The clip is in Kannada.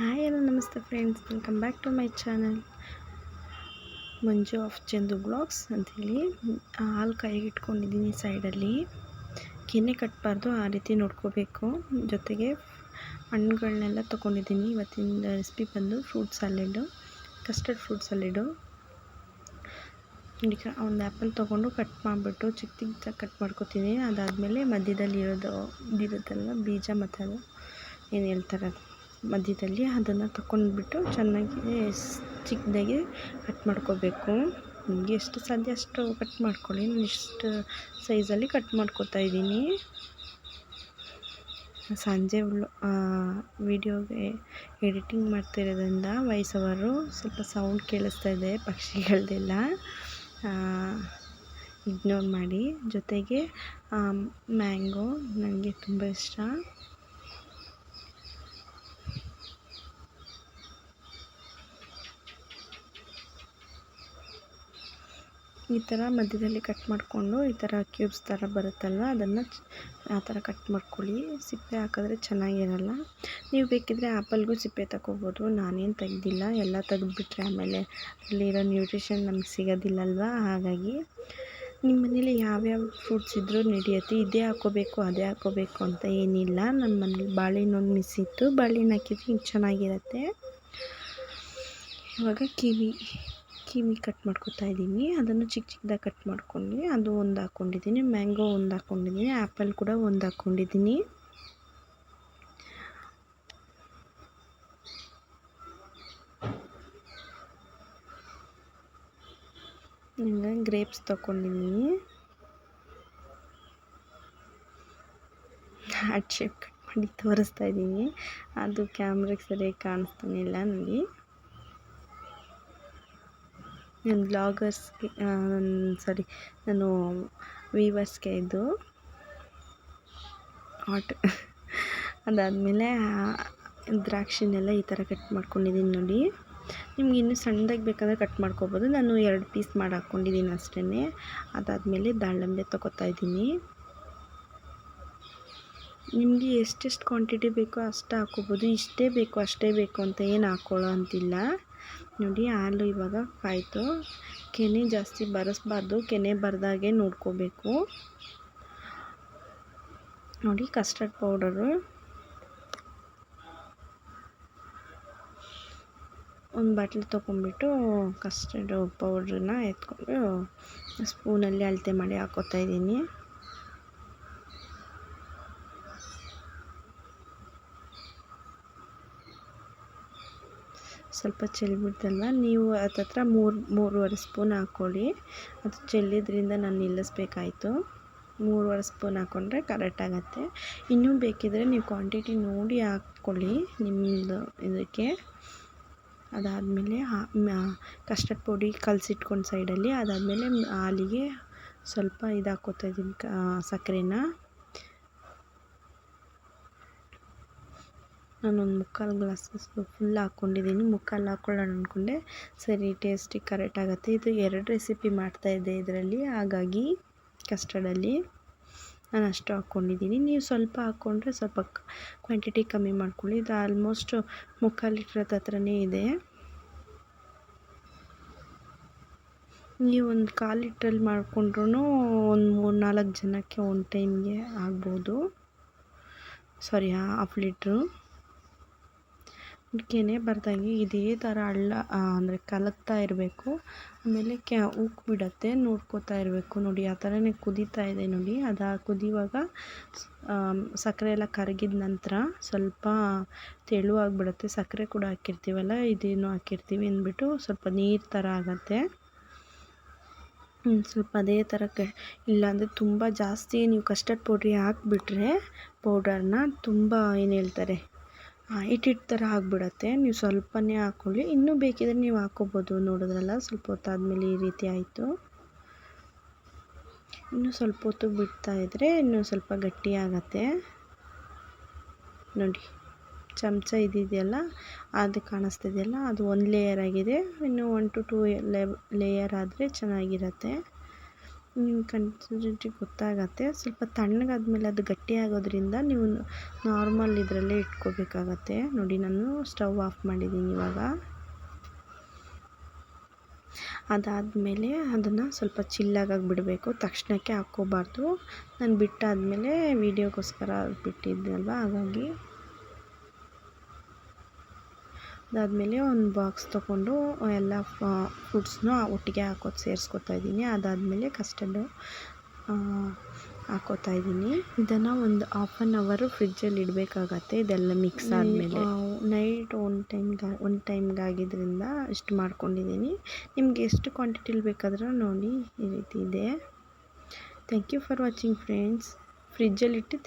ಹಾಯ್ ಎಲ್ಲ ನಮಸ್ತೆ friends, welcome back to my channel Manju of Chandu blogs ಅಂಥೇಳಿ. ಹಾಲು ಕಾಯಿಗೆ ಇಟ್ಕೊಂಡಿದ್ದೀನಿ ಸೈಡಲ್ಲಿ. ಕೆನೆ ಕಟ್ಟಬಾರ್ದು, ಆ ರೀತಿ ನೋಡ್ಕೋಬೇಕು. ಜೊತೆಗೆ ಹಣ್ಣುಗಳನ್ನೆಲ್ಲ ತೊಗೊಂಡಿದ್ದೀನಿ. ಇವತ್ತಿನ ರೆಸಿಪಿ ಬಂದು fruit salad, custard fruit salad. ಒಂದು ಆ್ಯಪಲ್ ತೊಗೊಂಡು ಕಟ್ ಮಾಡಿಬಿಟ್ಟು ಚಿಕ್ಕ ಚಿಕ್ಕದಾಗಿ ಕಟ್ ಮಾಡ್ಕೊತೀನಿ. ಅದಾದಮೇಲೆ ಮಧ್ಯದಲ್ಲಿ ಇರುತ್ತಲ್ಲ ಬೀಜ ಮತ್ತು ಅದು ಏನು ಹೇಳ್ತಾರೆ ಮಧ್ಯದಲ್ಲಿ ಅದನ್ನು ತಗೊಂಡ್ಬಿಟ್ಟು ಚೆನ್ನಾಗಿ ಚಿಕ್ಕದಾಗಿ ಕಟ್ ಮಾಡ್ಕೋಬೇಕು. ನಿಮಗೆ ಎಷ್ಟು ಸಾಧ್ಯ ಅಷ್ಟು ಕಟ್ ಮಾಡ್ಕೊಳ್ಳಿ. ನಾನು ಇಷ್ಟು ಸೈಜಲ್ಲಿ ಕಟ್ ಮಾಡ್ಕೊತಾ ಇದ್ದೀನಿ. ಸಂಜೆ ವಿಡಿಯೋಗೆ ಎಡಿಟಿಂಗ್ ಮಾಡ್ತಿರೋದ್ರಿಂದ ವಾಯ್ಸ್ ಓವರು ಸ್ವಲ್ಪ ಸೌಂಡ್ ಕೇಳಿಸ್ತಾ ಇದೆ, ಪಕ್ಷಿಗಳದೆಲ್ಲ ಇಗ್ನೋರ್ ಮಾಡಿ. ಜೊತೆಗೆ ಮ್ಯಾಂಗೋ ನನಗೆ ತುಂಬ ಇಷ್ಟ. ಈ ಥರ ಮಧ್ಯದಲ್ಲಿ ಕಟ್ ಮಾಡಿಕೊಂಡು ಈ ಥರ ಕ್ಯೂಬ್ಸ್ ಥರ ಬರುತ್ತಲ್ವ, ಅದನ್ನು ಆ ಥರ ಕಟ್ ಮಾಡ್ಕೊಳ್ಳಿ. ಸಿಪ್ಪೆ ಹಾಕಿದ್ರೆ ಚೆನ್ನಾಗಿರಲ್ಲ. ನೀವು ಬೇಕಿದ್ದರೆ ಆ್ಯಪಲ್ಗೂ ಸಿಪ್ಪೆ ತಗೋಬೋದು. ನಾನೇನು ತೆಗ್ದಿಲ್ಲ, ಎಲ್ಲ ತೆಗೆದುಬಿಟ್ರೆ ಆಮೇಲೆ ಅಲ್ಲಿರೋ ನ್ಯೂಟ್ರಿಷನ್ ನಮ್ಗೆ ಸಿಗೋದಿಲ್ಲಲ್ವ. ಹಾಗಾಗಿ ನಿಮ್ಮ ಮನೇಲಿ ಯಾವ್ಯಾವ ಫ್ರೂಟ್ಸ್ ಇದ್ದರೂ ನಡೆಯುತ್ತೆ. ಇದೇ ಹಾಕೋಬೇಕು ಅದೇ ಹಾಕೋಬೇಕು ಅಂತ ಏನಿಲ್ಲ. ನಮ್ಮ ಮನೇಲಿ ಬಾಳೆಹಣ್ಣು ಮಿಸ್ ಇತ್ತು, ಬಾಳೆಹಣ್ಣು ಹಾಕಿದ್ರೆ ಚೆನ್ನಾಗಿರುತ್ತೆ. ಇವಾಗ ಕಿವಿ ಕಟ್ ಮಾಡ್ಕೊತಾ ಇದ್ದೀನಿ. ಅದನ್ನು ಚಿಕ್ಕ ಚಿಕ್ಕದಾಗಿ ಕಟ್ ಮಾಡ್ಕೊಂಡು ಅದು ಒಂದು ಹಾಕ್ಕೊಂಡಿದ್ದೀನಿ. ಮ್ಯಾಂಗೋ ಒಂದು ಹಾಕ್ಕೊಂಡಿದ್ದೀನಿ. ಆ್ಯಪಲ್ ಕೂಡ ಒಂದು ಹಾಕ್ಕೊಂಡಿದ್ದೀನಿ. ಗ್ರೇಪ್ಸ್ ತೊಗೊಂಡಿದ್ದೀನಿ. ಹಾರ್ಟ್ ಶೇಪ್ ಕಟ್ ಮಾಡಿ ತೋರಿಸ್ತಾ ಇದ್ದೀನಿ. ಅದು ಕ್ಯಾಮ್ರಾಗೆ ಸರಿಯಾಗಿ ಕಾಣಿಸ್ತಾನೆ ಇಲ್ಲ ನೋಡಿ. ನನ್ನ ಬ್ಲಾಗರ್ಸ್ಗೆ ನಾನು ವೀವರ್ಸ್ಗೆ ಇದು ಹಾಟ್. ಅದಾದಮೇಲೆ ದ್ರಾಕ್ಷಿನೆಲ್ಲ ಈ ಥರ ಕಟ್ ಮಾಡ್ಕೊಂಡಿದ್ದೀನಿ ನೋಡಿ. ನಿಮ್ಗೆ ಇನ್ನೂ ಸಣ್ಣದಾಗಿ ಬೇಕಾದರೆ ಕಟ್ ಮಾಡ್ಕೊಬೋದು. ನಾನು 2 ಪೀಸ್ ಮಾಡಿ ಹಾಕ್ಕೊಂಡಿದ್ದೀನಿ ಅಷ್ಟೇ. ಅದಾದಮೇಲೆ ದಾಳಿಂಬೆ ತೊಗೋತಾ ಇದ್ದೀನಿ. ನಿಮಗೆ ಎಷ್ಟೆಷ್ಟು ಕ್ವಾಂಟಿಟಿ ಬೇಕೋ ಅಷ್ಟು ಹಾಕ್ಕೋಬೋದು. ಇಷ್ಟೇ ಬೇಕು ಅಷ್ಟೇ ಬೇಕು ಅಂತ ಏನು ಹಾಕ್ಕೊಳ್ಳೋ ಅಂತಿಲ್ಲ ನೋಡಿ. ಹಾಲು ಇವಾಗ ಕಾಯ್ತು. ಕೆನೆ ಜಾಸ್ತಿ ಬರೆಸ್ಬಾರ್ದು, ಕೆನೆ ಬರೆದಾಗೆ ನೋಡ್ಕೋಬೇಕು ನೋಡಿ. ಕಸ್ಟರ್ಡ್ ಪೌಡರು ಒಂದು ಬಾಟ್ಲಿ ತೊಗೊಂಡ್ಬಿಟ್ಟು ಕಸ್ಟರ್ಡ್ ಪೌಡ್ರನ್ನ ಎತ್ಕೊಂಡು ಸ್ಪೂನಲ್ಲಿ ಅಳತೆ ಮಾಡಿ ಹಾಕ್ಕೋತಾ ಇದ್ದೀನಿ. ಸ್ವಲ್ಪ ಚೆಲ್ಬಿಡ್ತಲ್ವ, ನೀವು ಹತ್ತತ್ರ 3-3.5 ಸ್ಪೂನ್ ಹಾಕ್ಕೊಳ್ಳಿ. ಅದು ಚೆಲ್ಲಿದ್ರಿಂದ ನಾನು ನಿಲ್ಲಿಸ್ಬೇಕಾಯ್ತು. 3.5 ಸ್ಪೂನ್ ಹಾಕ್ಕೊಂಡ್ರೆ ಕರೆಕ್ಟ್ ಆಗುತ್ತೆ. ಇನ್ನೂ ಬೇಕಿದ್ದರೆ ನೀವು ಕ್ವಾಂಟಿಟಿ ನೋಡಿ ಹಾಕ್ಕೊಳ್ಳಿ ನಿಮ್ಮದು ಇದಕ್ಕೆ. ಅದಾದಮೇಲೆ ಕಸ್ಟರ್ಡ್ ಪುಡಿ ಕಲಸಿಟ್ಕೊಂಡು ಸೈಡಲ್ಲಿ. ಅದಾದಮೇಲೆ ಹಾಲಿಗೆ ಸ್ವಲ್ಪ ಇದು ಹಾಕ್ಕೋತಾ ಇದ್ದೀನಿ, ಸಕ್ಕರೆನ. ನಾನೊಂದು 3/4 ಗ್ಲಾಸಷ್ಟು ಫುಲ್ ಹಾಕ್ಕೊಂಡಿದ್ದೀನಿ. 3/4 ಹಾಕ್ಕೊಳ್ಳೋಣ ಅಂದ್ಕೊಂಡೆ, ಸರಿ ಟೇಸ್ಟಿಗೆ ಕರೆಕ್ಟ್ ಆಗುತ್ತೆ. ಇದು 2 ರೆಸಿಪಿ ಮಾಡ್ತಾಯಿದ್ದೆ ಇದರಲ್ಲಿ, ಹಾಗಾಗಿ ಕಸ್ಟರ್ಡಲ್ಲಿ ನಾನು ಅಷ್ಟು ಹಾಕ್ಕೊಂಡಿದ್ದೀನಿ. ನೀವು ಸ್ವಲ್ಪ ಹಾಕ್ಕೊಂಡ್ರೆ ಸ್ವಲ್ಪ ಕ್ವಾಂಟಿಟಿ ಕಮ್ಮಿ ಮಾಡ್ಕೊಳ್ಳಿ. ಇದು ಆಲ್ಮೋಸ್ಟ್ 3/4 ಲೀಟ್ರ್ ಹತ್ರನೇ ಇದೆ. ನೀವು ಒಂದು 1/4 ಲೀಟ್ರಲ್ಲಿ ಮಾಡಿಕೊಂಡ್ರೂ ಒಂದು 3-4 ಜನಕ್ಕೆ ಒಂದು ಟೈಮ್ಗೆ ಆಗ್ಬೋದು. ಸಾರಿ, 1/2 ಲೀಟ್ರು. ಕೆನೆ ಬರ್ದಾಗೆ ಇದೇ ಥರ ಅಂದರೆ ಕಲಕ್ತಾ ಇರಬೇಕು. ಆಮೇಲೆ ಉಕ್ಕಿ ಬಿಡುತ್ತೆ, ನೋಡ್ಕೋತಾ ಇರಬೇಕು ನೋಡಿ. ಆ ಥರನೇ ಕುದೀತಾ ಇದೆ ನೋಡಿ. ಅದು ಕುದಿಯುವಾಗ ಸಕ್ಕರೆ ಎಲ್ಲ ಕರಗಿದ ನಂತರ ಸ್ವಲ್ಪ ತೆಳುವಾಗಿಬಿಡುತ್ತೆ. ಸಕ್ಕರೆ ಕೂಡ ಹಾಕಿರ್ತೀವಲ್ಲ, ಇದೇನು ಹಾಕಿರ್ತೀವಿ ಅಂದ್ಬಿಟ್ಟು ಸ್ವಲ್ಪ ನೀರು ಥರ ಆಗುತ್ತೆ. ಸ್ವಲ್ಪ ಅದೇ ಥರ ಇಲ್ಲಾಂದರೆ ತುಂಬ ಜಾಸ್ತಿ ನೀವು ಕಸ್ಟರ್ಡ್ ಪೌಡ್ರಿ ಹಾಕಿಬಿಟ್ರೆ ಪೌಡರ್ನ ತುಂಬ ಏನು ಹೇಳ್ತಾರೆ ಹಿಟ್ಟಿಟ್ಟು ಥರ ಆಗಿಬಿಡತ್ತೆ. ನೀವು ಸ್ವಲ್ಪನೇ ಹಾಕ್ಕೊಳ್ಳಿ. ಇನ್ನೂ ಬೇಕಿದ್ರೆ ನೀವು ಹಾಕ್ಕೋಬೋದು. ನೋಡಿದ್ರಲ್ಲ, ಸ್ವಲ್ಪ ಹೊತ್ತಾದಮೇಲೆ ಈ ರೀತಿ ಆಯಿತು. ಇನ್ನೂ ಸ್ವಲ್ಪ ಹೊತ್ತು ಬಿಡ್ತಾಯಿದ್ರೆ ಇನ್ನೂ ಸ್ವಲ್ಪ ಗಟ್ಟಿ ಆಗತ್ತೆ ನೋಡಿ. ಚಮಚ ಇದೆಯಲ್ಲ, ಅದು ಕಾಣಿಸ್ತಿದೆಯಲ್ಲ, ಅದು 1 ಲೇಯರ್ ಆಗಿದೆ. ಇನ್ನು 1 to 2 ಲೇಯರ್ ಆದರೆ ಚೆನ್ನಾಗಿರುತ್ತೆ. ನೀವು ಕನ್ಸಿಸ್ಟೆನ್ಸಿ ಗೊತ್ತಾಗತ್ತೆ. ಸ್ವಲ್ಪ ತಣ್ಣಗಾದ್ಮೇಲೆ ಅದು ಗಟ್ಟಿ ಆಗೋದ್ರಿಂದ ನೀವು ನಾರ್ಮಲ್ ಇದರಲ್ಲೇ ಇಟ್ಕೋಬೇಕಾಗತ್ತೆ. ನೋಡಿ ನಾನು ಸ್ಟವ್ ಆಫ್ ಮಾಡಿದ್ದೀನಿ ಇವಾಗ. ಅದಾದಮೇಲೆ ಅದನ್ನು ಸ್ವಲ್ಪ ಚಿಲ್ಲಾಗಾಗಿ ಬಿಡಬೇಕು, ತಕ್ಷಣಕ್ಕೆ ಹಾಕ್ಕೋಬಾರ್ದು. ನಾನು ಬಿಟ್ಟಾದಮೇಲೆ ವೀಡಿಯೋಗೋಸ್ಕರ ಬಿಟ್ಟಿದ್ನಲ್ವ, ಹಾಗಾಗಿ. ಅದಾದಮೇಲೆ ಒಂದು ಬಾಕ್ಸ್ ತೊಗೊಂಡು ಎಲ್ಲ ಫ್ರೂಟ್ಸ್ನೂ ಒಟ್ಟಿಗೆ ಸೇರಿಸ್ಕೊತಾ ಇದ್ದೀನಿ. ಅದಾದಮೇಲೆ ಕಸ್ಟರ್ಡು ಹಾಕೋತಾ ಇದ್ದೀನಿ. ಇದನ್ನು ಒಂದು 1/2 ಅವರ್ ಫ್ರಿಜ್ಜಲ್ಲಿ ಇಡಬೇಕಾಗತ್ತೆ. ಇದೆಲ್ಲ ಮಿಕ್ಸ್ ಆದಮೇಲೆ ನೈಟ್ ಒಂದು ಟೈಮ್ಗಾಗಿದ್ದರಿಂದ ಇಷ್ಟು ಮಾಡ್ಕೊಂಡಿದ್ದೀನಿ. ನಿಮ್ಗೆ ಎಷ್ಟು ಕ್ವಾಂಟಿಟಿಲಿ ಬೇಕಾದರೂ ನೋಡಿ, ಈ ರೀತಿ ಇದೆ. Thank you for watching friends. ಫ್ರಿಜ್ಜಲ್ಲಿ ಇಟ್ಟು